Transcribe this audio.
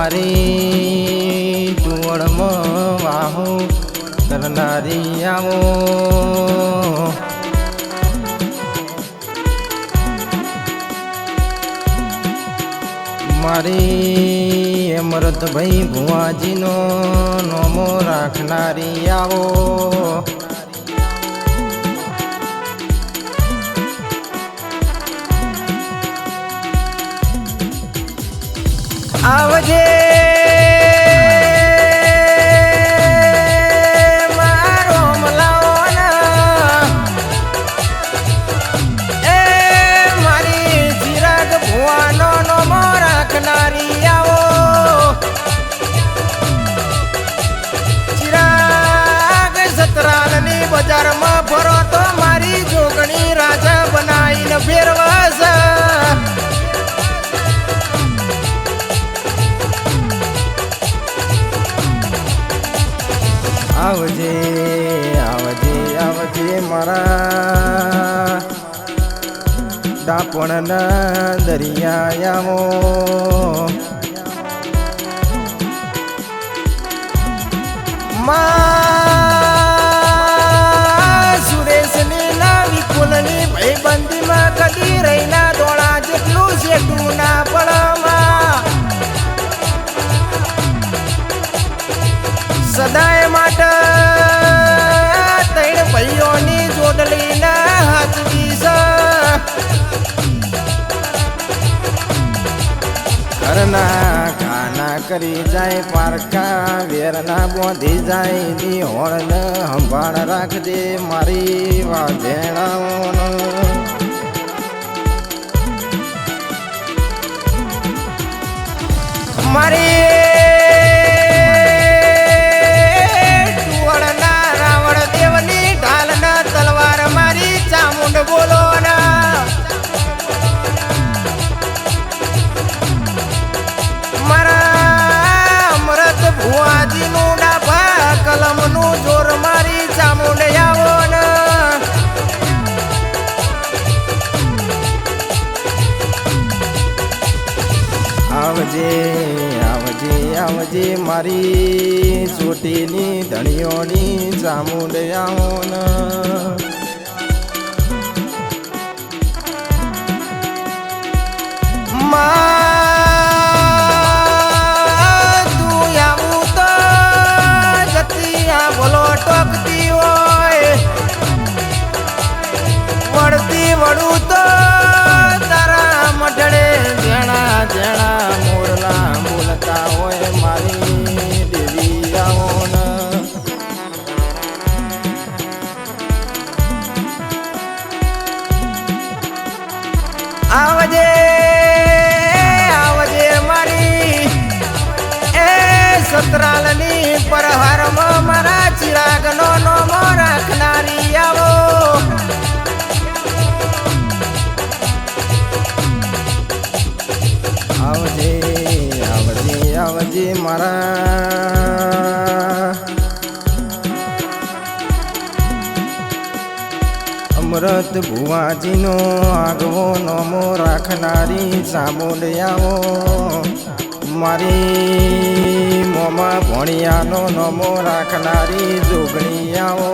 મારી ટુવડમાં વાહો કરનારી આવો મારી અમૃતભાઈ ભુવાજીનો નોમો રાખનારી આવો આવજે મારો મલાઓના એ મારી ચિરાગ ભુવાનો નોમો રાખનારી આવો ચિરાગ સતરાલની બજારમાં ફરો તો મારી જોગણી રાજા બનાવીને ફેરવાસ આવજે આવજે આવજે મારા ડાપણના દરિયાયામો સુરેશની ના વિપુલની ભાઈબંધીમાં કદી રહીના દોડા જેટલું શેઠું ના પડમાં સદાય માટે ત્રણ ભાઈઓની જોડલીના હાથવી છે ઘરના ખાના કરી જાય પારકા વેરના બોંધી જાય ની હોળને સંભાળ રાખજે મારી વાજેણાઓનો મારી બોલો મારા અમૃત ભુવાજીનું ડાભા કલમનું જોર મારી ચામુંડ આવો ને આવજે આવજે આવજે મારી ચોટીની ધણીઓની ચામુંડ આવો ને તું આવું તો જતી આ બોલો ટોકતી હોય વળતી વળું તો તારા મઢડે જેણા જેણા મોરલા બોલતા હોય મારી દેવી આવો ને આવજે સતરાલની પરહારમાં મારા ચિરાગનો નોમો રાખનારી આવો આવજે આવજે આવજે મારા અમૃત ભુવાજીનો આગવો નોમો રાખનારી ચામુંડ આવો મારી મોમાં ભણિયાનો નોમો રાખનારી જોગણી આવો